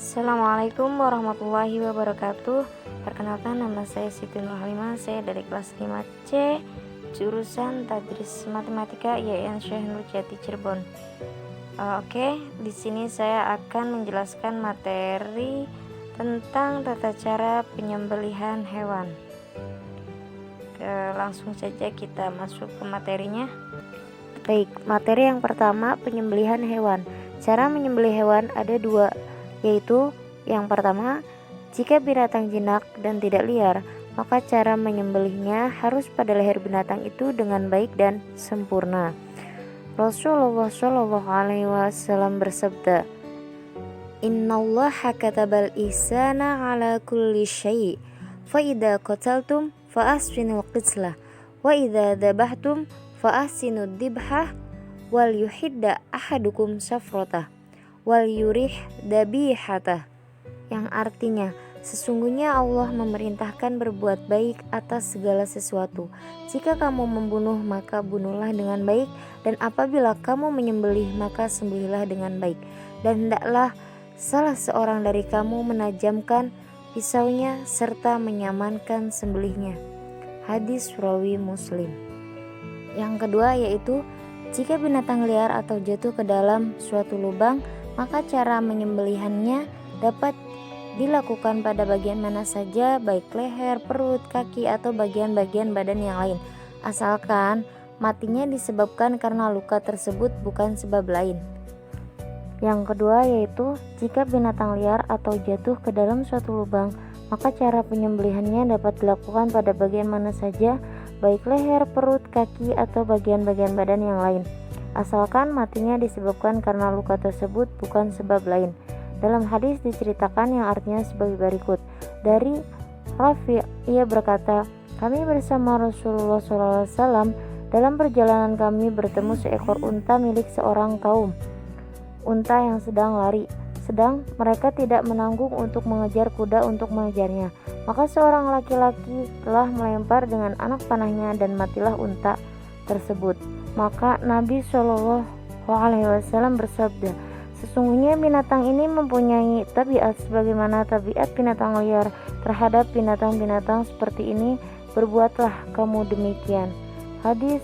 Assalamualaikum warahmatullahi wabarakatuh. Perkenalkan, nama saya Siti Nurhalimah. Saya dari kelas 5C, jurusan Tadris Matematika IAIN Syekh Nurjati Cirebon. Oke, di sini saya akan menjelaskan materi tentang tata cara penyembelihan hewan. Langsung saja kita masuk ke materinya. Baik, materi yang pertama, penyembelihan hewan. Cara menyembelih hewan ada dua, yaitu yang pertama, jika binatang jinak dan tidak liar, maka cara menyembelihnya harus pada leher binatang itu dengan baik dan sempurna. Rasulullah Shallallahu Alaihi Wasallam bersabda, Innallaha katabal ihsana ala kulli syai', fa idza qataltum fa asfinul qislah, wa idza dzabhtum fa ahsinud dzibhah, wal yuhidda ahadukum safratah, wal yurih dabihata, yang artinya sesungguhnya Allah memerintahkan berbuat baik atas segala sesuatu. Jika kamu membunuh, maka bunuhlah dengan baik, dan apabila kamu menyembelih, maka sembelihlah dengan baik, dan hendaklah salah seorang dari kamu menajamkan pisaunya serta menyamankan sembelihnya. Hadis rawi Muslim. Yang kedua yaitu jika binatang liar atau jatuh ke dalam suatu lubang, maka cara menyembelihannya dapat dilakukan pada bagian mana saja, baik leher, perut, kaki, atau bagian-bagian badan yang lain, asalkan matinya disebabkan karena luka tersebut, bukan sebab lain. Yang kedua yaitu jika binatang liar atau jatuh ke dalam suatu lubang, maka cara penyembelihannya dapat dilakukan pada bagian mana saja, baik leher, perut, kaki, atau bagian-bagian badan yang lain, asalkan matinya disebabkan karena luka tersebut, bukan sebab lain. Dalam hadis diceritakan yang artinya sebagai berikut. Dari Rafi', ia berkata, kami bersama Rasulullah SAW dalam perjalanan kami bertemu seekor unta milik seorang kaum, unta yang sedang lari, sedang mereka tidak menanggung untuk mengejar kuda untuk mengejarnya. Maka seorang laki-laki telah melempar dengan anak panahnya dan matilah unta tersebut. Maka Nabi SAW bersabda, sesungguhnya binatang ini mempunyai tabiat sebagaimana tabiat binatang liar terhadap binatang-binatang seperti ini, berbuatlah kamu demikian. Hadis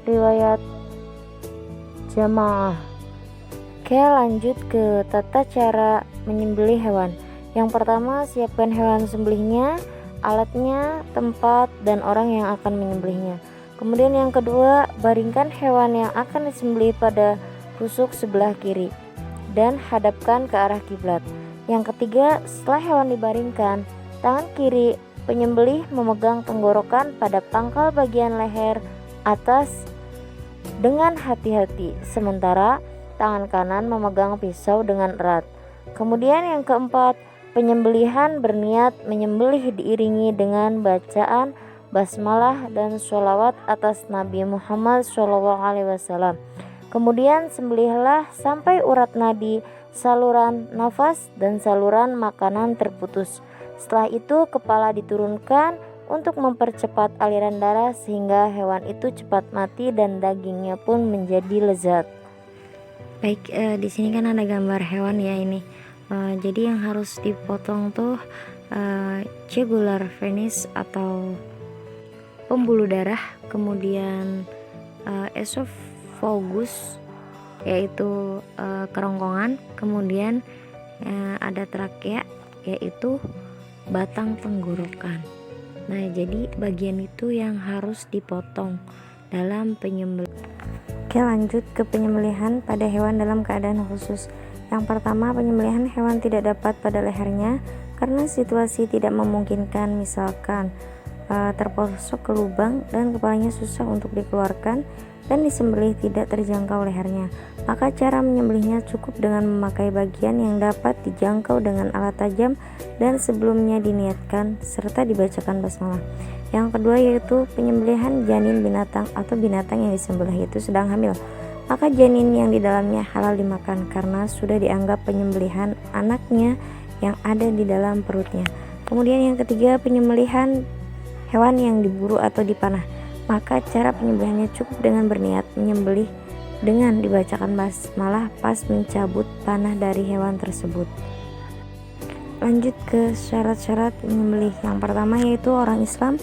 riwayat Jamaah. Oke, lanjut ke tata cara menyembelih hewan. Yang pertama, siapkan hewan sembelihnya, alatnya, tempat, dan orang yang akan menyembelihnya. Kemudian yang kedua, baringkan hewan yang akan disembelih pada rusuk sebelah kiri dan hadapkan ke arah kiblat. Yang ketiga, setelah hewan dibaringkan, tangan kiri penyembelih memegang tenggorokan pada pangkal bagian leher atas dengan hati-hati, sementara tangan kanan memegang pisau dengan erat. Kemudian yang keempat, penyembelihan berniat menyembelih diiringi dengan bacaan basmalah dan sholawat atas Nabi Muhammad SAW. Kemudian sembelihlah sampai urat nadi, saluran nafas, dan saluran makanan terputus. Setelah itu kepala diturunkan untuk mempercepat aliran darah sehingga hewan itu cepat mati dan dagingnya pun menjadi lezat. Baik, di sini kan ada gambar hewan ya ini. Jadi yang harus dipotong tuh jugular venis atau pembuluh darah, kemudian esophagus yaitu kerongkongan, kemudian ada trakea yaitu batang tenggorokan. Nah, jadi bagian itu yang harus dipotong dalam penyembelihan. Oke, lanjut ke penyembelihan pada hewan dalam keadaan khusus. Yang pertama, penyembelihan hewan tidak dapat pada lehernya karena situasi tidak memungkinkan, misalkan terposok ke lubang dan kepalanya susah untuk dikeluarkan dan disembelih tidak terjangkau lehernya. Maka cara menyembelihnya cukup dengan memakai bagian yang dapat dijangkau dengan alat tajam dan sebelumnya diniatkan serta dibacakan basmalah. Yang kedua yaitu penyembelihan janin binatang atau binatang yang disembelih itu sedang hamil. Maka janin yang di dalamnya halal dimakan karena sudah dianggap penyembelihan anaknya yang ada di dalam perutnya. Kemudian yang ketiga, penyembelihan hewan yang diburu atau dipanah. Maka cara penyembelihannya cukup dengan berniat menyembelih dengan dibacakan basmalah pas mencabut panah dari hewan tersebut. lanjut ke syarat-syarat menyembelih. Yang pertama yaitu orang Islam,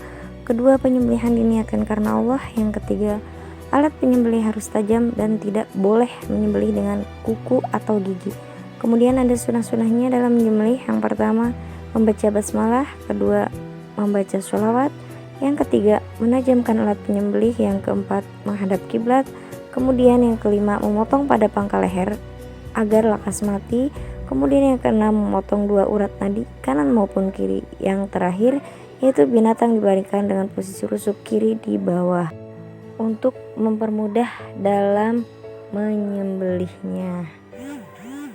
kedua penyembelihan diniatkan karena Allah, yang ketiga alat penyembelih harus tajam dan tidak boleh menyembelih dengan kuku atau gigi. Kemudian ada sunah-sunahnya dalam menyembelih. Yang pertama membaca basmalah, kedua membaca sholawat, yang ketiga menajamkan alat penyembelih, yang keempat menghadap kiblat, kemudian yang kelima memotong pada pangkal leher agar lekas mati, kemudian yang keenam memotong dua urat nadi kanan maupun kiri, yang terakhir yaitu binatang dibaringkan dengan posisi rusuk kiri di bawah untuk mempermudah dalam menyembelihnya.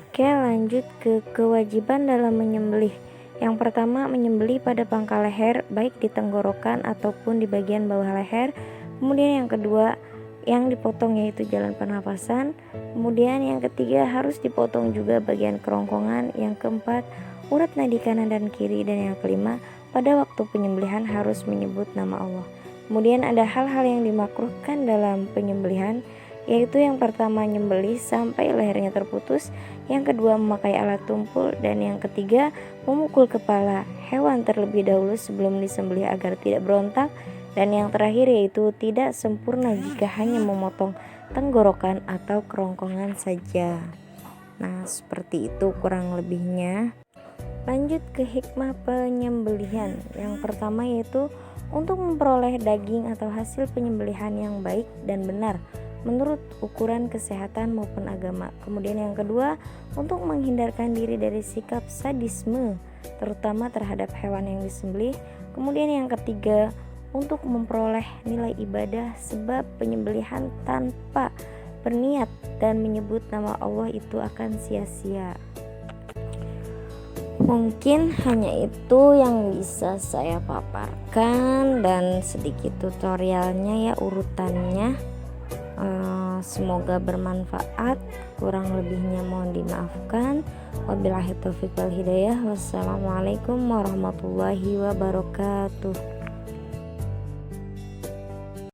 Oke, lanjut ke kewajiban dalam menyembelih. Yang pertama menyembelih pada pangkal leher, baik di tenggorokan ataupun di bagian bawah leher. Kemudian yang kedua yang dipotong yaitu jalan pernapasan. Kemudian yang ketiga harus dipotong juga bagian kerongkongan. Yang keempat urat nadi kanan dan kiri. Dan yang kelima pada waktu penyembelihan harus menyebut nama Allah. Kemudian ada hal-hal yang dimakruhkan dalam penyembelihan, yaitu yang pertama nyembelih sampai lehernya terputus, yang kedua memakai alat tumpul, dan yang ketiga memukul kepala hewan terlebih dahulu sebelum disembelih agar tidak berontak, dan yang terakhir yaitu tidak sempurna jika hanya memotong tenggorokan atau kerongkongan saja. Nah, seperti itu kurang lebihnya. Lanjut ke hikmah penyembelihan. Yang pertama yaitu untuk memperoleh daging atau hasil penyembelihan yang baik dan benar menurut ukuran kesehatan maupun agama. Kemudian yang kedua untuk menghindarkan diri dari sikap sadisme terutama terhadap hewan yang disembelih. Kemudian yang ketiga untuk memperoleh nilai ibadah, sebab penyembelihan tanpa berniat dan menyebut nama Allah itu akan sia-sia. Mungkin hanya itu yang bisa saya paparkan dan sedikit tutorialnya ya, urutannya. Semoga bermanfaat, kurang lebihnya mohon dimaafkan. Wabillahi taufiq wal hidayah. Wassalamualaikum warahmatullahi wabarakatuh.